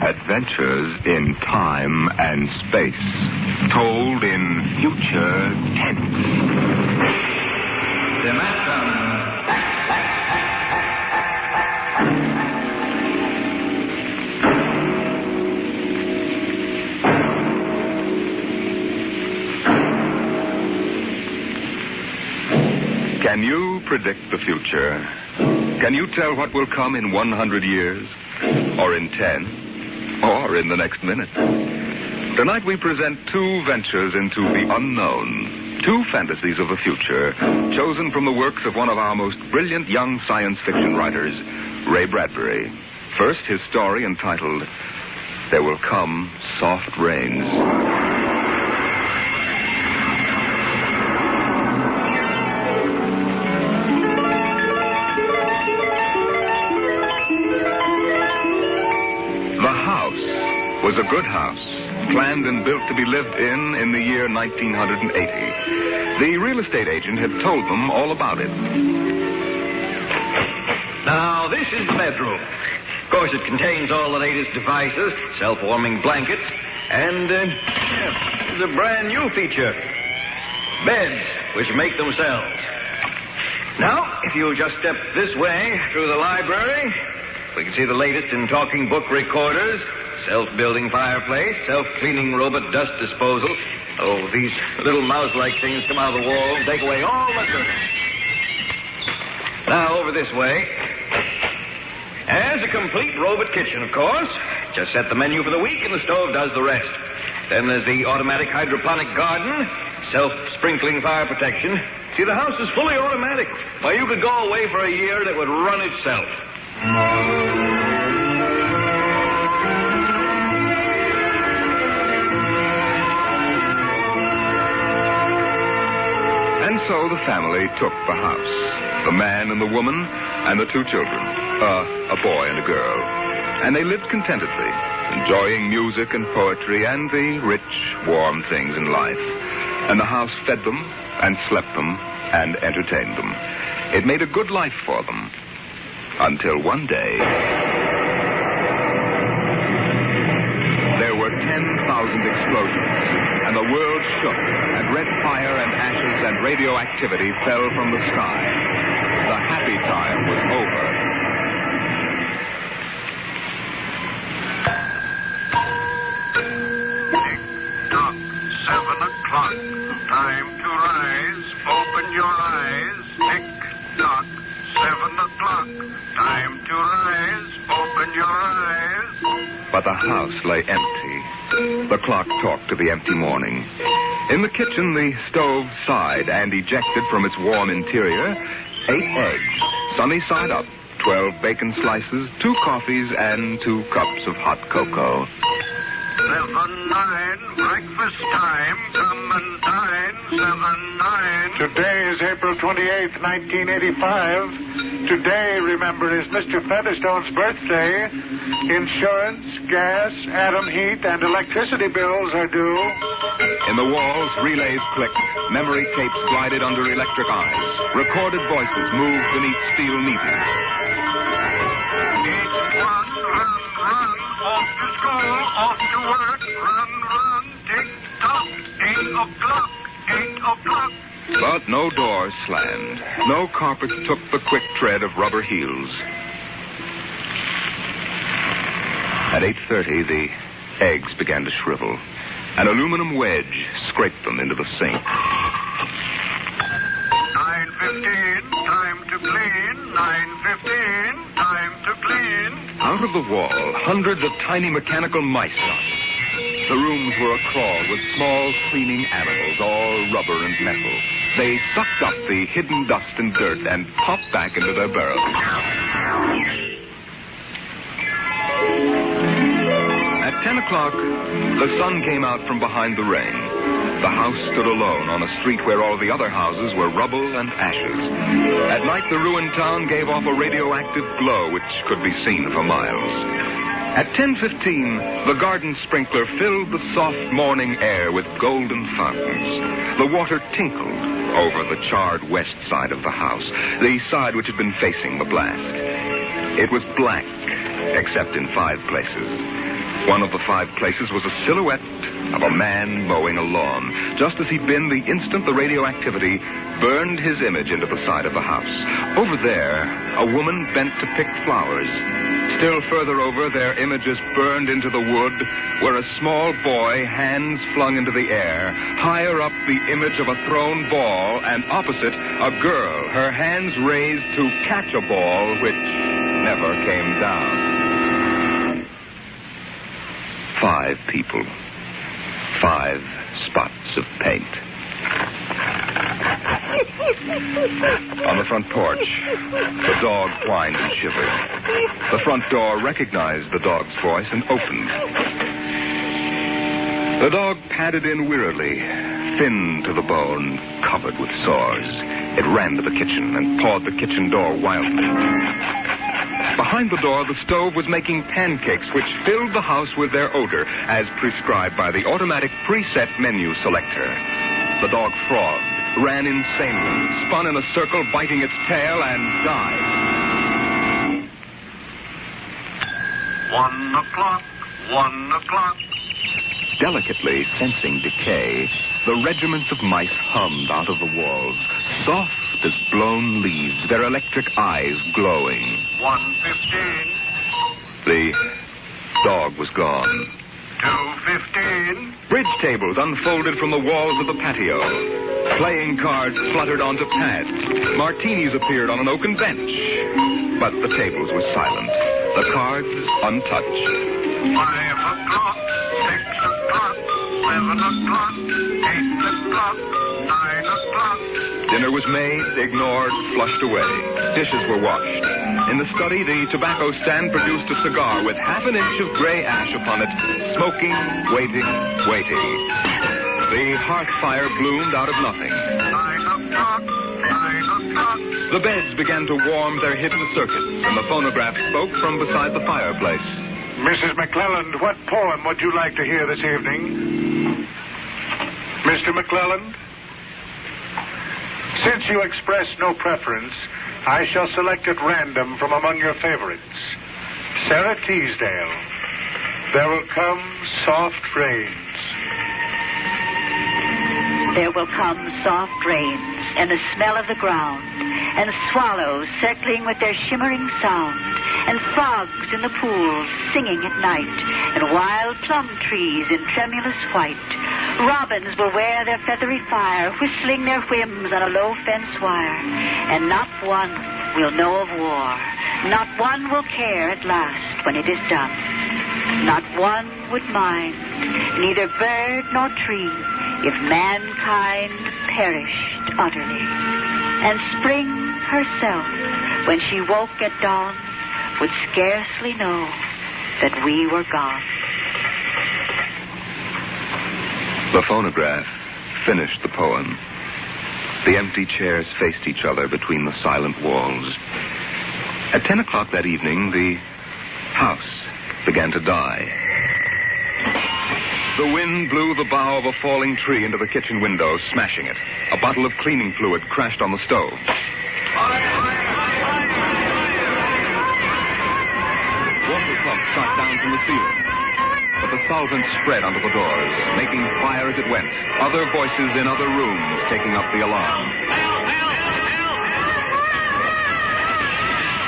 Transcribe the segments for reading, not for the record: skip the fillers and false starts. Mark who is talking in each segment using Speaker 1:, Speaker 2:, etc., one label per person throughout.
Speaker 1: Adventures in time and space, told in future tense. Can you predict the future? Can you tell what will come in 100 years? Or in 10? Or in the next minute? Tonight we present two ventures into the unknown. Two fantasies of the future, chosen from the works of one of our most brilliant young science fiction writers, Ray Bradbury. First, his story entitled, There Will Come Soft Rains. Was a good house, planned and built to be lived in the year 1980. The real estate agent had told them all about it.
Speaker 2: Now, this is the bedroom. Of course, it contains all the latest devices, self-warming blankets, and there's a brand new feature. Beds, which make themselves. Now, if you just step this way through the library, we can see the latest in talking book recorders, self-building fireplace, self-cleaning robot dust disposal. Oh, these little mouse-like things come out of the wall and take away all the dirt. Now, over this way. As a complete robot kitchen, of course. Just set the menu for the week and the stove does the rest. Then there's the automatic hydroponic garden, self-sprinkling fire protection. See, the house is fully automatic. Why, you could go away for a year and it would run itself.
Speaker 1: And so the family took the house. The man and the woman and the two children. A boy and a girl. And they lived contentedly, enjoying music and poetry and the rich, warm things in life. And the house fed them and slept them and entertained them. It made a good life for them. Until one day, there were 10,000 explosions, and the world shook, and red fire and ashes and radioactivity fell from the sky. The happy time was over.
Speaker 3: Tick-tock, 7 o'clock. Time to rise. Open your eyes. Tick-tock, 7 o'clock. Time to rise. Open your eyes.
Speaker 1: But the house lay empty. The clock talked to the empty morning. In the kitchen, the stove sighed and ejected from its warm interior 8 eggs, sunny side up, 12 bacon slices, 2 coffees, and 2 cups of hot cocoa.
Speaker 3: 7-9, breakfast time. Come and dine. 7-9.
Speaker 4: Today is April 28th, 1985. Today, remember, is Mr. Featherstone's birthday. Insurance, gas, atom heat, and electricity bills are due.
Speaker 1: In the walls, relays clicked, memory tapes glided under electric eyes. Recorded voices moved beneath steel meters.
Speaker 3: Each one, run, run. Off to school, off to work. Run, run. Tick-tock. 8 o'clock. 8 o'clock.
Speaker 1: But no doors slammed. No carpets took the quick tread of rubber heels. At 8:30, the eggs began to shrivel. An aluminum wedge scraped them into the sink.
Speaker 3: 9:15, time to clean. 9:15, time to clean.
Speaker 1: Out of the wall, hundreds of tiny mechanical mice got. The rooms were a-crawl with small cleaning animals, all rubber and metal. They sucked up the hidden dust and dirt and popped back into their burrows. At 10 o'clock, the sun came out from behind the rain. The house stood alone on a street where all the other houses were rubble and ashes. At night, the ruined town gave off a radioactive glow which could be seen for miles. At 10:15, the garden sprinkler filled the soft morning air with golden fountains. The water tinkled over the charred west side of the house, the side which had been facing the blast. It was black except in 5 places. One of the 5 places was a silhouette of a man mowing a lawn, just as he'd been the instant the radioactivity burned his image into the side of the house. Over there, a woman bent to pick flowers. Still further over, their images burned into the wood, where a small boy, hands flung into the air. Higher up, the image of a thrown ball, and opposite, a girl, her hands raised to catch a ball which never came down. 5 people. 5 spots of paint. On the front porch, the dog whined and shivered. The front door recognized the dog's voice and opened. The dog padded in wearily, thin to the bone, covered with sores. It ran to the kitchen and pawed the kitchen door wildly. Behind the door, the stove was making pancakes, which filled the house with their odor, as prescribed by the automatic preset menu selector. The dog frothed, ran insanely, spun in a circle, biting its tail, and died.
Speaker 3: 1 o'clock, 1 o'clock.
Speaker 1: Delicately sensing decay, the regiments of mice hummed out of the walls, soft as blown leaves, their electric eyes glowing.
Speaker 3: 1:15.
Speaker 1: The dog was gone.
Speaker 3: 2:15.
Speaker 1: Bridge tables unfolded from the walls of the patio. Playing cards fluttered onto pads. Martinis appeared on an oaken bench. But the tables were silent, the cards untouched.
Speaker 3: 5 o'clock, 6 o'clock, 7 o'clock, 8 o'clock, 9 o'clock.
Speaker 1: Dinner was made, ignored, flushed away. Dishes were washed. In the study, the tobacco stand produced a cigar with half an inch of gray ash upon it, smoking, waiting. The hearth fire bloomed out of nothing.
Speaker 3: 9 o'clock, 9 o'clock.
Speaker 1: The beds began to warm their hidden circuits, and the phonograph spoke from beside the fireplace.
Speaker 4: Mrs. McClelland, what poem would you like to hear this evening? Mr. McClelland? Since you express no preference, I shall select at random from among your favorites. Sarah Teasdale, There Will Come Soft Rains.
Speaker 5: There will come soft rains, and the smell of the ground, and swallows circling with their shimmering sound, and frogs in the pools singing at night, and wild plum trees in tremulous white. Robins will wear their feathery fire, whistling their whims on a low fence wire, and not one will know of war. Not one will care at last when it is done. Not one would mind, neither bird nor tree, if mankind perished utterly. And spring herself, when she woke at dawn, would scarcely know that we were gone.
Speaker 1: The phonograph finished the poem. The empty chairs faced each other between the silent walls. At 10 o'clock that evening, the house began to die. The wind blew the bough of a falling tree into the kitchen window, smashing it. A bottle of cleaning fluid crashed on the stove. Water pumps shot down from the ceiling. But the solvent spread onto the doors, making fire as it went. Other voices in other rooms taking up the alarm.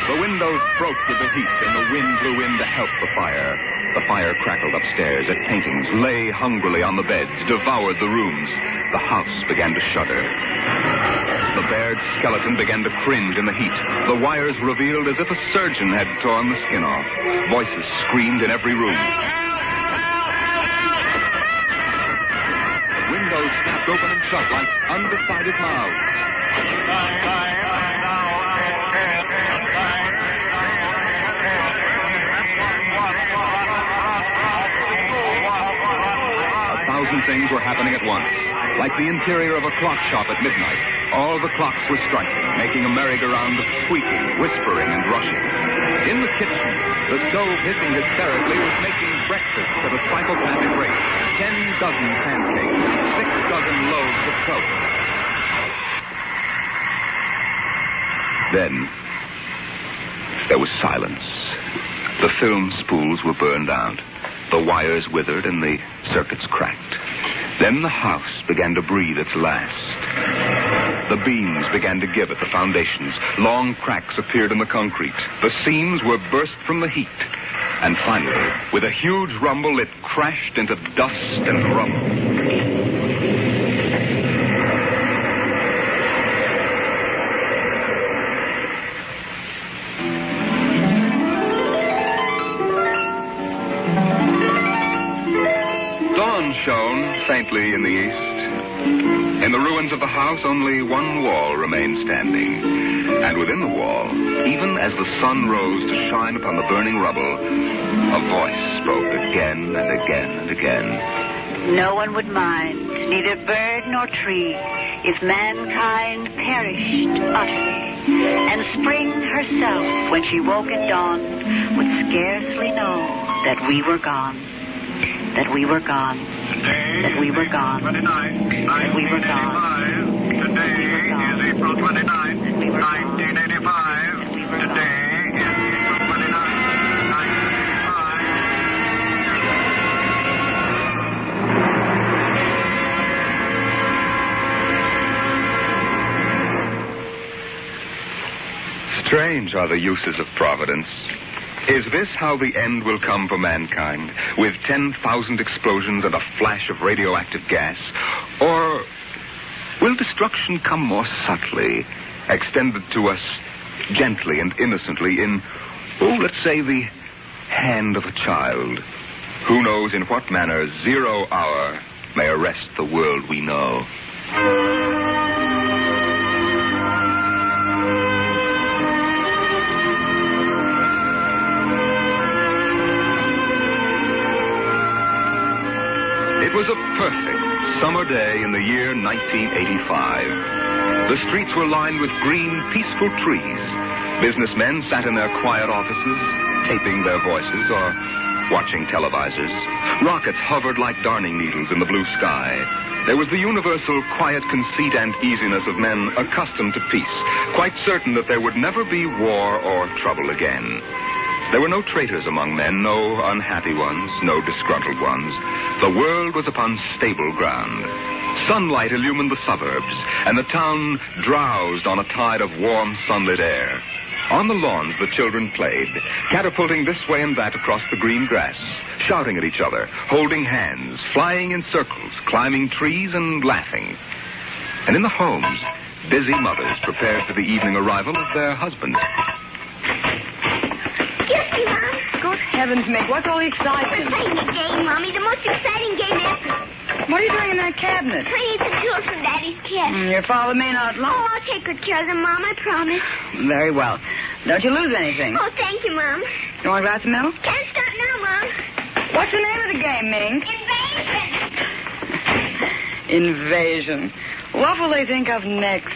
Speaker 1: The windows broke with the heat, and the wind blew in to help the fire. The fire crackled upstairs at paintings, lay hungrily on the beds, devoured the rooms. The house began to shudder. The bared skeleton began to cringe in the heat. The wires revealed as if a surgeon had torn the skin off. Voices screamed in every room. Windows snapped open and shut like undecided mouths. A thousand things were happening at once. Like the interior of a clock shop at midnight, all the clocks were striking, making a merry-go-round of squeaking, whispering, and rushing. In the kitchen, the stove hissing hysterically was making breakfast at a psychopathic rate. 10 dozen pancakes, 6 dozen loaves of toast. Then, there was silence. The film spools were burned out. The wires withered and the circuits cracked. Then the house began to breathe its last. The beams began to give at the foundations. Long cracks appeared in the concrete. The seams were burst from the heat. And finally, with a huge rumble, it crashed into dust and rubble. Dawn shone faintly in the east. In the ruins of the house, only one wall remained standing. And within the wall, even as the sun rose to shine upon the burning rubble, a voice spoke again and again and again.
Speaker 5: No one would mind, neither bird nor tree, if mankind perished utterly. And spring herself, when she woke at dawn, would scarcely know that we were gone. That we were gone. That we were gone. That we were gone.
Speaker 3: Today is April 29th, 1985. Today is April 29th, 1985.
Speaker 1: Strange are the uses of Providence. Is this how the end will come for mankind, with 10,000 explosions and a flash of radioactive gas? Or will destruction come more subtly, extended to us gently and innocently in, let's say, the hand of a child? Who knows in what manner 0 hour may arrest the world we know? It was a perfect summer day in the year 1985. The streets were lined with green, peaceful trees. Businessmen sat in their quiet offices, taping their voices or watching televisors. Rockets hovered like darning needles in the blue sky. There was the universal quiet conceit and easiness of men accustomed to peace, quite certain that there would never be war or trouble again. There were no traitors among men, no unhappy ones, no disgruntled ones. The world was upon stable ground. Sunlight illumined the suburbs, and the town drowsed on a tide of warm, sunlit air. On the lawns, the children played, catapulting this way and that across the green grass, shouting at each other, holding hands, flying in circles, climbing trees, and laughing. And in the homes, busy mothers prepared for the evening arrival of their husbands.
Speaker 6: Excuse me, Mom.
Speaker 7: Good heavens, Meg, what's all the excitement?
Speaker 6: We're playing a game, Mommy. The most exciting game ever.
Speaker 7: What are you doing in that cabinet?
Speaker 6: I need some tools from Daddy's kit.
Speaker 7: Your father may not
Speaker 6: Oh,
Speaker 7: like.
Speaker 6: I'll take good care of them, Mom. I promise.
Speaker 7: Very well. Don't you lose anything.
Speaker 6: Oh, thank you, Mom.
Speaker 7: You want a glass of milk?
Speaker 6: Can't start now, Mom.
Speaker 7: What's the name of the game, Ming?
Speaker 6: Invasion.
Speaker 7: Invasion. What will they think of next?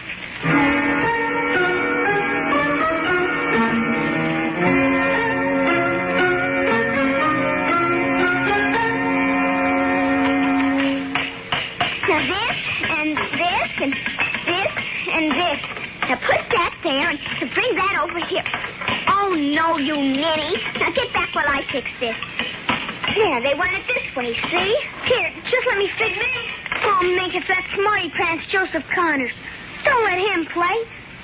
Speaker 6: Now this, and this, and this, and this. Now put that there and bring that over here. Oh, no, you ninny. Now get back while I fix this. There, they want it this way, see? Here, just let me fix it. Oh, Mink, it's that smarty pants Joseph Connors. Don't let him play.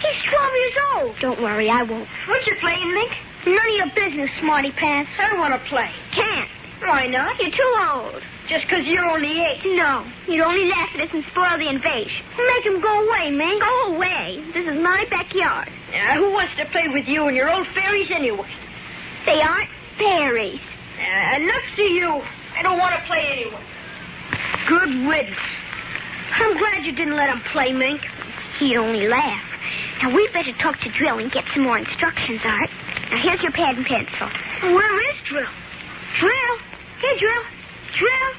Speaker 6: He's 12 years old. Don't worry, I won't. What you playing, Mink? None of your business, smarty pants. I want to play. Can't. Why not? You're too old. Just 'cause you're only 8. No. You'd only laugh at us and spoil the invasion. Make him go away, Mink. Go away. This is my backyard. Who wants to play with you and your old fairies anyway? They aren't fairies. Enough to you. I don't want to play anyway. Good riddance. I'm glad you didn't let him play, Mink. He'd only laugh. Now, we'd better talk to Drill and get some more instructions, Art. Now, here's your pad and pencil. Where is Drill? Drill? Hey, Drill. Drill?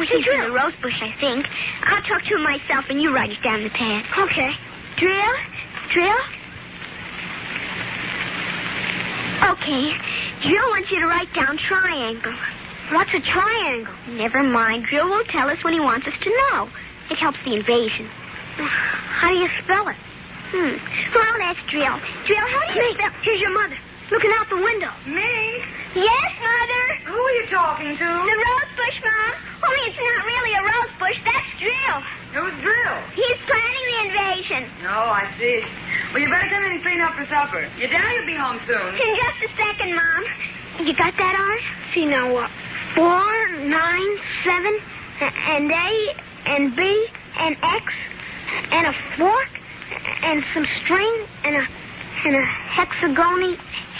Speaker 6: He's in the rose bush, I think. I'll talk to him myself, and you write it down in the pad. Okay. Drill? Drill? Okay. Drill wants you to write down triangle. What's a triangle? Never mind. Drill will tell us when he wants us to know. It helps the invasion. How do you spell it? Well, that's Drill. Drill, how do you spell... Here's your mother, looking out the window. Me? Yes, Mother?
Speaker 7: Who are you talking to?
Speaker 6: The rose bush, Mom. Only it's not really a rose bush. That's Drill.
Speaker 7: Who's Drill?
Speaker 6: He's planning the invasion.
Speaker 7: Oh, I see. Well, you better come in and clean up for supper. Your daddy will be home soon.
Speaker 6: In just a second, Mom. You got that, Art? See, now what? 4, 9, 7, and A, and B, and X, and a fork, and some string, and a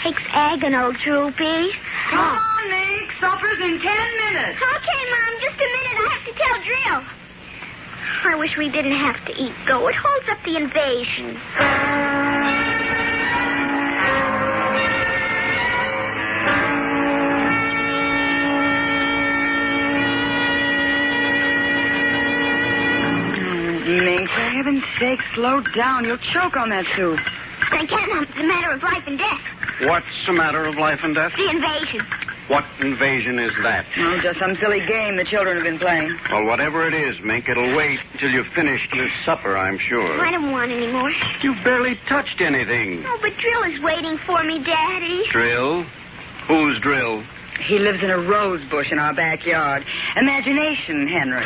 Speaker 6: hexagonal droopy.
Speaker 7: Come on, Mink. Supper's in 10 minutes.
Speaker 6: Okay, Mom, just a minute. I have to tell Drill. I wish we didn't have to eat, though. It holds up the invasion.
Speaker 7: Mink, for heaven's sake, slow down. You'll choke on that soup.
Speaker 6: I can't, Mom. It's a matter of life and death.
Speaker 2: What's a matter of life and death?
Speaker 6: The invasion.
Speaker 2: What invasion is that?
Speaker 7: Oh, just some silly game the children have been playing.
Speaker 2: Well, whatever it is, Mink, it'll wait until you've finished your supper, I'm sure.
Speaker 6: I don't want any more.
Speaker 2: You've barely touched anything.
Speaker 6: Oh, but Drill is waiting for me, Daddy.
Speaker 2: Drill? Who's Drill?
Speaker 7: He lives in a rose bush in our backyard. Imagination, Henry.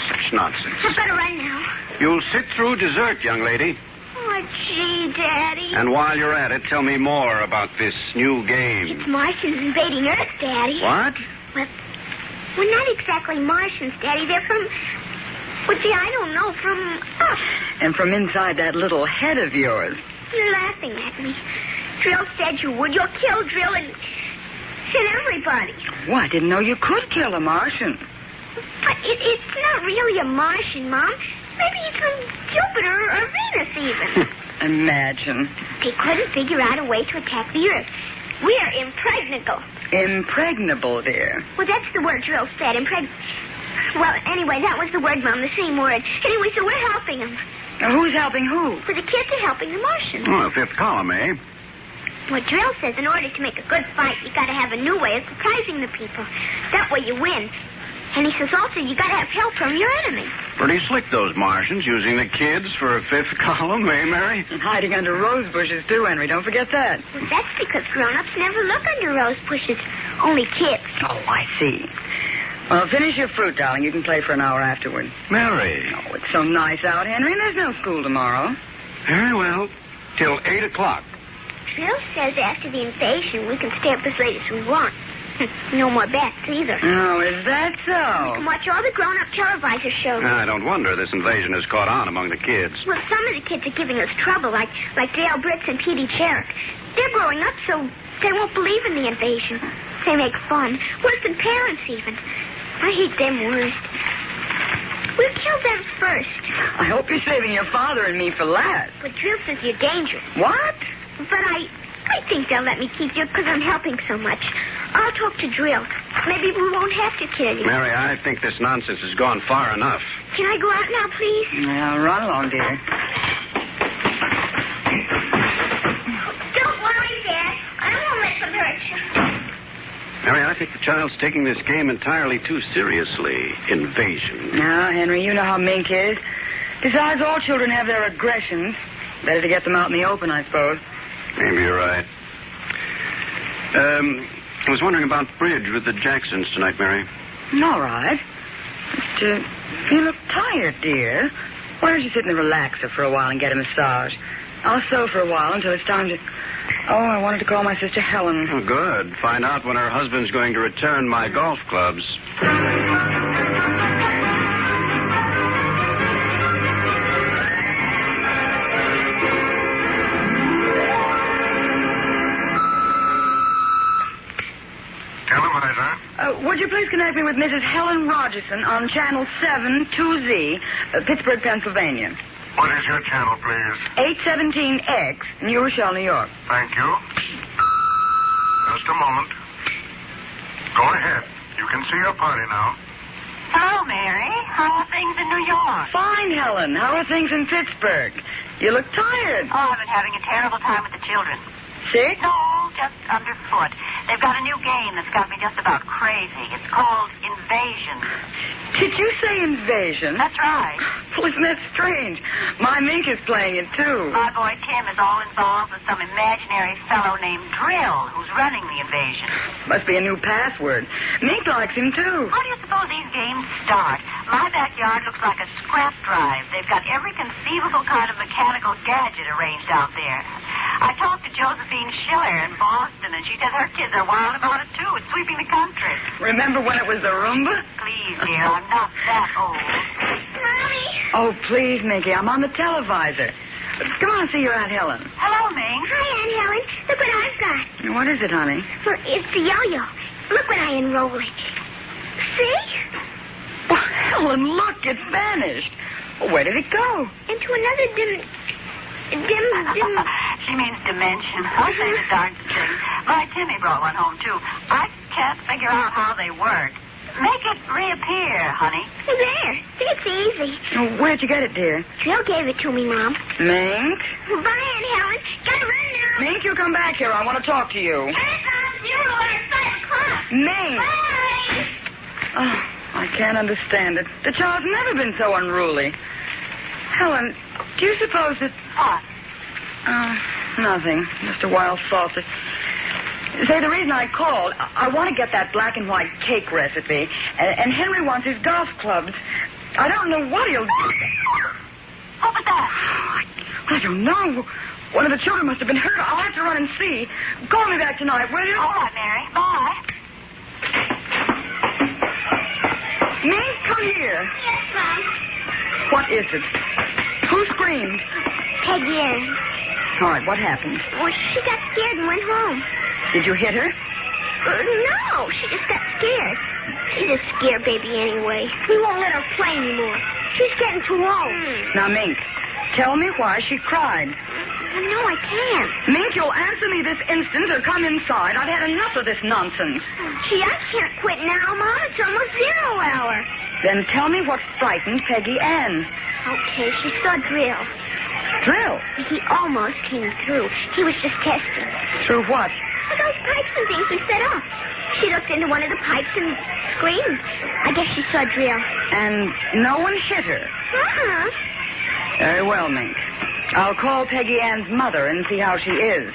Speaker 2: Such nonsense.
Speaker 6: I better run now.
Speaker 2: You'll sit through dessert, young lady.
Speaker 6: Oh, gee, Daddy.
Speaker 2: And while you're at it, tell me more about this new game.
Speaker 6: It's Martians invading Earth, Daddy.
Speaker 2: What?
Speaker 6: Well, not exactly Martians, Daddy. They're from... Well, gee, I don't know. From us.
Speaker 7: And from inside that little head of yours.
Speaker 6: You're laughing at me. Drill said you would. You'll kill Drill and everybody.
Speaker 7: Well, I didn't know you could kill a Martian.
Speaker 6: But it's not really a Martian, Mom. Maybe he's from Jupiter or Venus, even.
Speaker 7: Imagine.
Speaker 6: They couldn't figure out a way to attack the Earth. We're impregnable.
Speaker 7: Impregnable, dear.
Speaker 6: Well, that's the word Drill said, Well, anyway, that was the word, Mom, the same word. Anyway, so we're helping them.
Speaker 7: Now, who's helping who?
Speaker 6: Well, the kids are helping the Martians.
Speaker 2: Oh, fifth column, eh?
Speaker 6: Well, Drill says in order to make a good fight, you got to have a new way of surprising the people. That way you win. And he says also you got to have help from your enemy.
Speaker 2: Pretty slick, those Martians, using the kids for a fifth column, eh, Mary?
Speaker 7: And hiding under rose bushes, too, Henry. Don't forget that.
Speaker 6: Well, that's because grown-ups never look under rose bushes. Only kids.
Speaker 7: Oh, I see. Well, finish your fruit, darling. You can play for an hour afterward.
Speaker 2: Mary.
Speaker 7: Oh, it's so nice out, Henry. There's no school tomorrow.
Speaker 2: Very well. Till 8 o'clock.
Speaker 6: Drill says after the invasion we can stay up as late as we want. No more bets, either.
Speaker 7: Oh, is that
Speaker 6: We
Speaker 7: so?
Speaker 6: can watch all the grown-up televisor shows.
Speaker 2: I don't wonder this invasion has caught on among the kids.
Speaker 6: Well, some of the kids are giving us trouble, like Dale Britz and Petey Cherrick. They're growing up, so they won't believe in the invasion. They make fun. Worse than parents, even. I hate them worst. We'll kill them first.
Speaker 7: I hope you're saving your father and me for last.
Speaker 6: But Drill says you're dangerous.
Speaker 7: What?
Speaker 6: But I think they'll let me keep you because I'm helping so much. I'll talk to Drill. Maybe we won't have to kill you.
Speaker 2: Mary, I think this nonsense has gone far enough.
Speaker 6: Can I go out now, please?
Speaker 7: Well, run along, dear.
Speaker 6: Don't worry, Dad. I won't let them hurt you.
Speaker 2: Mary, I think the child's taking this game entirely too seriously. Invasion.
Speaker 7: Now, Henry, you know how Mink is. Besides, all children have their aggressions. Better to get them out in the open, I suppose.
Speaker 2: Maybe you're right. I was wondering about bridge with the Jacksons tonight, Mary.
Speaker 7: All right. But, you look tired, dear. Why don't you sit in the relaxer for a while and get a massage? I'll sew for a while until it's time to... Oh, I wanted to call my sister Helen.
Speaker 2: Oh, good. Find out when her husband's going to return my golf clubs.
Speaker 3: Televisor.
Speaker 7: Would you please connect me with Mrs. Helen Rogerson on Channel 7 2Z, Pittsburgh, Pennsylvania.
Speaker 3: What is your channel, please?
Speaker 7: 817X, New Rochelle, New York.
Speaker 3: Thank you. Just a moment. Go ahead. You can see your party now.
Speaker 8: Hello, Mary. How are things in New York?
Speaker 7: Fine, Helen. How are things in Pittsburgh? You look tired.
Speaker 8: Oh, I've been having a terrible time with the children.
Speaker 7: Sick?
Speaker 8: No, just underfoot. They've got a new game that's got me just about crazy. It's called Invasion.
Speaker 7: Did you say invasion?
Speaker 8: That's right.
Speaker 7: Well, isn't that strange? My Mink is playing it, too.
Speaker 8: My boy Tim is all involved with some imaginary fellow named Drill who's running the invasion.
Speaker 7: Must be a new password. Mink likes him, too.
Speaker 8: How do you suppose these games start? My backyard looks like a scrap drive. They've got every conceivable kind of mechanical gadget arranged out there. I talked to Josephine Schiller in Boston, and she says her kids are wild about it, too. It's sweeping the country.
Speaker 7: Remember when it was the Roomba?
Speaker 8: Please, dear, I'm not that old.
Speaker 6: Mommy.
Speaker 7: Oh, please, Minky, I'm on the televisor. Come on, see your Aunt Helen.
Speaker 8: Hello, Ming.
Speaker 6: Hi, Aunt Helen. Look what I've got.
Speaker 7: What is it, honey?
Speaker 6: Well, it's the yo-yo. Look when I unroll it. See?
Speaker 7: Oh, Helen, look, it's vanished. Well, where did it go?
Speaker 6: Into another dim...
Speaker 8: She means dimension. I say the darndest thing. My Timmy brought one home, too. I can't figure out how they work. Make it reappear, honey.
Speaker 6: There. It's easy.
Speaker 7: Oh, where'd you get it, dear?
Speaker 6: Jill gave it to me, Mom.
Speaker 7: Mink?
Speaker 6: Bye, Aunt Helen. Gotta run now.
Speaker 7: Mink, you come back here. I want to talk to you.
Speaker 6: All right, Mom. Zero at 5 o'clock.
Speaker 7: Mink!
Speaker 6: Bye.
Speaker 7: Oh, I can't understand it. The child's never been so unruly. Helen, do you suppose that...
Speaker 8: What?
Speaker 7: Nothing. Just a wild thought. Say, the reason I called, I want to get that black and white cake recipe, and Henry wants his golf clubs. I don't know what he'll do.
Speaker 8: What was that?
Speaker 7: I don't know. One of the children must have been hurt. I'll have to run and see. Call me back tonight, will you?
Speaker 8: All right, Mary. Bye.
Speaker 7: Mink, come here.
Speaker 6: Yes, Mom.
Speaker 7: What is it? Who screamed?
Speaker 6: Peggy Ann.
Speaker 7: All right, what happened?
Speaker 6: Well, she got scared and went home.
Speaker 7: Did you hit her?
Speaker 6: No, she just got scared. She's a scare baby anyway. We won't let her play anymore. She's getting too old.
Speaker 7: Now, Mink, tell me why she cried.
Speaker 6: No, I can't.
Speaker 7: Mink, you'll answer me this instant or come inside. I've had enough of this nonsense.
Speaker 6: Gee, I can't quit now, Mom. It's almost 0 hour.
Speaker 7: Then tell me what frightened Peggy Ann.
Speaker 6: Okay, she saw Drill.
Speaker 7: Drill?
Speaker 6: He almost came through. He was just testing.
Speaker 7: Through what?
Speaker 6: Well, those pipes and things we set up. She looked into one of the pipes and screamed. I guess she saw Drill.
Speaker 7: And no one hit her?
Speaker 6: Uh-huh.
Speaker 7: Very well, Mink. I'll call Peggy Ann's mother and see how she is.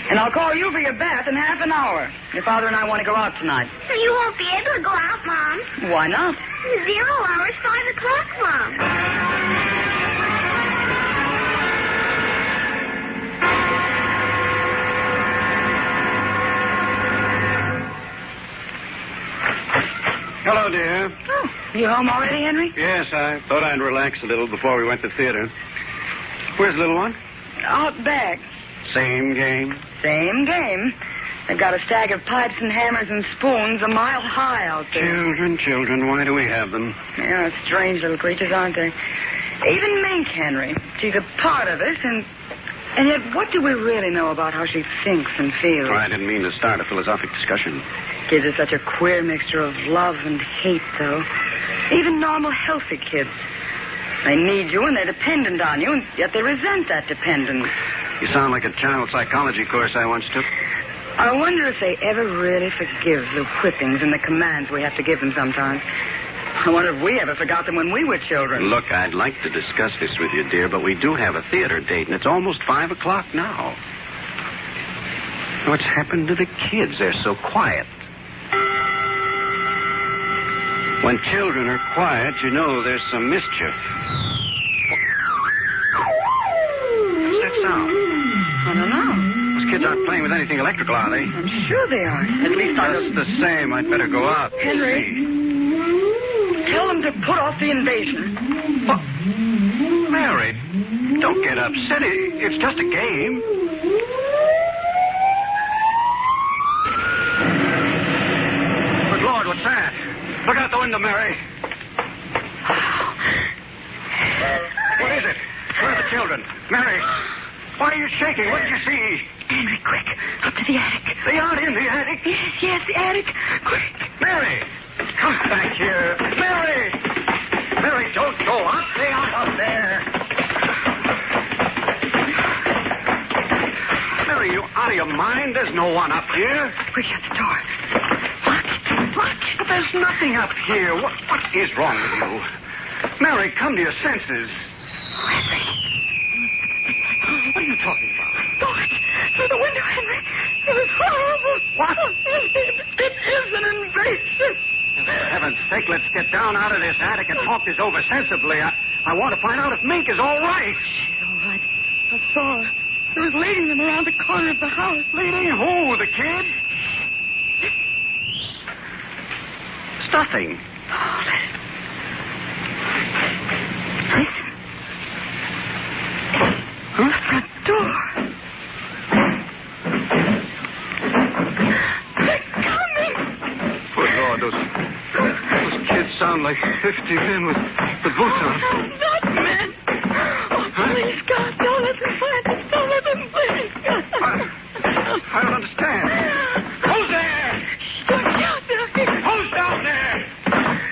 Speaker 7: And I'll call you for your bath in half an hour. Your father and I want to go out tonight.
Speaker 6: You won't be able to go out, Mom.
Speaker 7: Why not?
Speaker 6: 0 hour is 5 o'clock, Mom.
Speaker 4: Hello, dear.
Speaker 7: Oh, you home already, Henry?
Speaker 4: Yes, I thought I'd relax a little before we went to theater. Where's the little one?
Speaker 7: Out back.
Speaker 4: Same game.
Speaker 7: Same game. They've got a stack of pipes and hammers and spoons a mile high out there.
Speaker 4: Children, why do we have them?
Speaker 7: Yeah, strange little creatures, aren't they? Even Mink, Henry. She's a part of us, and yet what do we really know about how she thinks and feels?
Speaker 4: Oh, I didn't mean to start a philosophic discussion.
Speaker 7: Kids are such a queer mixture of love and hate, though. Even normal, healthy kids. They need you and they're dependent on you, and yet they resent that dependence.
Speaker 4: You sound like a child psychology course I once took.
Speaker 7: I wonder if they ever really forgive the whippings and the commands we have to give them sometimes. I wonder if we ever forgot them when we were children.
Speaker 4: Look, I'd like to discuss this with you, dear, but we do have a theater date, and it's almost 5 o'clock now. What's happened to the kids? They're so quiet. When children are quiet, you know there's some mischief. What's that sound?
Speaker 7: I don't know.
Speaker 4: Those kids aren't playing with anything electrical, are they?
Speaker 7: I'm sure they are. At least I
Speaker 4: Just the same, I'd better go out.
Speaker 7: Henry. Tell them to put off the invasion.
Speaker 4: What? Mary, don't get upset. It's just a game. Good Lord, what's that? Look out the window, Mary. What is it? Where are the children? Mary, why are you shaking? What did you see?
Speaker 7: Henry, quick. Up to the attic.
Speaker 4: They aren't in the attic.
Speaker 7: Yes, the attic. Quick.
Speaker 4: Mary, come back here. Mary! Mary, don't go up. They aren't up there. Mary, you out of your mind? There's no one up here.
Speaker 7: Quick, shut the door. Watch.
Speaker 9: But there's nothing up here. What is wrong with you? Mary, come to your senses. What are you talking about?
Speaker 7: Look, through the window, Henry. It was horrible.
Speaker 9: What?
Speaker 7: It is an invasion.
Speaker 9: For heaven's sake, let's get down out of this attic and talk this over sensibly. I want to find out if Mink is all right.
Speaker 7: She's all right. I saw her. She was leading them around the corner of the house.
Speaker 9: Leading who? The kid? Nothing.
Speaker 7: Oh, listen.
Speaker 9: Huh?
Speaker 7: The front door. They're coming.
Speaker 1: Good Lord, those kids sound like 50 men with boots on.
Speaker 7: No, not men. Oh, please, God, don't let them find us. Don't let them, please, God.
Speaker 1: I don't understand.
Speaker 9: Who's there?
Speaker 7: Don't shout, Billy.
Speaker 9: Who's down there?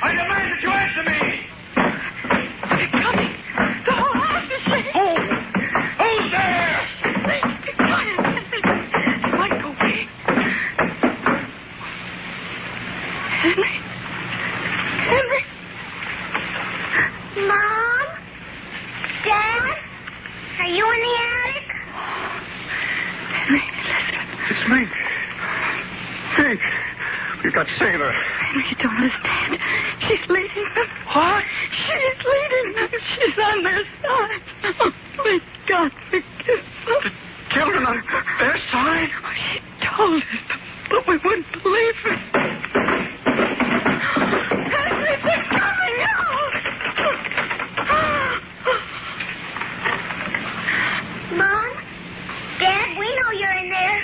Speaker 9: I demand that you answer me.
Speaker 7: They're coming. The whole house is shaking.
Speaker 9: Who's there?
Speaker 7: Please, be quiet. They might go away. Henry?
Speaker 6: Mom? Dad? Are you in the attic?
Speaker 7: Henry, listen.
Speaker 1: It's Mink. Mink. We've got to save her.
Speaker 7: Henry, you don't understand. She's leading them.
Speaker 1: What?
Speaker 7: She's leading them. She's on their side. Oh, please, God, forgive them.
Speaker 1: The children on their side?
Speaker 7: Oh, she told us, but we wouldn't believe her. Henry, they're coming out.
Speaker 6: Mom? Dad, we know you're in there.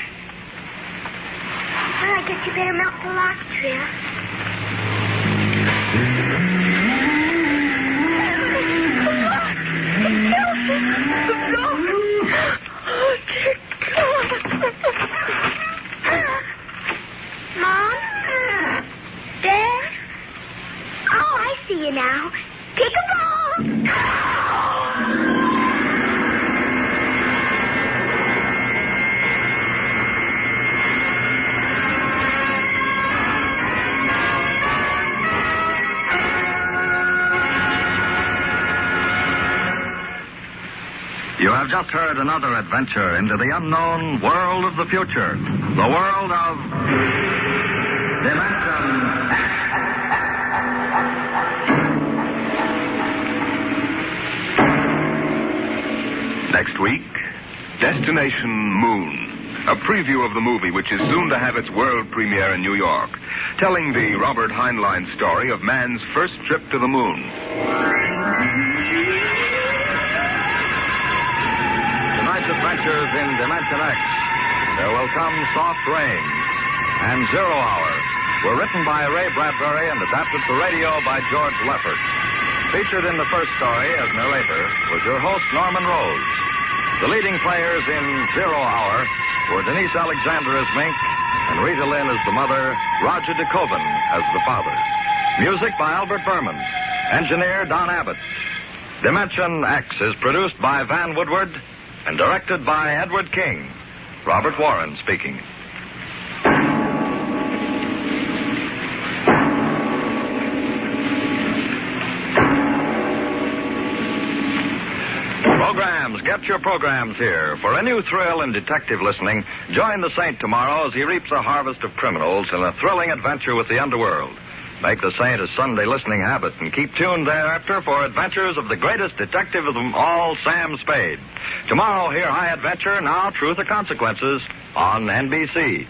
Speaker 6: Well, I guess you better melt the lock, Trill. Mom? Dad? Oh, I see you now. Pick a ball.
Speaker 10: You have just heard another adventure into the unknown world of the future. The world of Dimension.
Speaker 1: Next week, Destination Moon. A preview of the movie which is soon to have its world premiere in New York, telling the Robert Heinlein story of man's first trip to the moon.
Speaker 10: Tonight's adventures in Dimension X. There Will Come Soft Rain and 0 Hour were written by Ray Bradbury and adapted for radio by George Leffert. Featured in the first story as narrator was your host, Norman Rose. The leading players in 0 Hour were Denise Alexander as Mink and Rita Lynn as the mother, Roger DeKoven as the father. Music by Albert Berman. Engineer Don Abbott. Dimension X is produced by Van Woodward and directed by Edward King. Robert Warren speaking. Programs. Get your programs here. For a new thrill in detective listening, join the Saint tomorrow as he reaps a harvest of criminals in a thrilling adventure with the underworld. Make the Saint a Sunday listening habit and keep tuned thereafter for adventures of the greatest detective of them all, Sam Spade. Tomorrow, hear High Adventure, Now Truth or Consequences on NBC.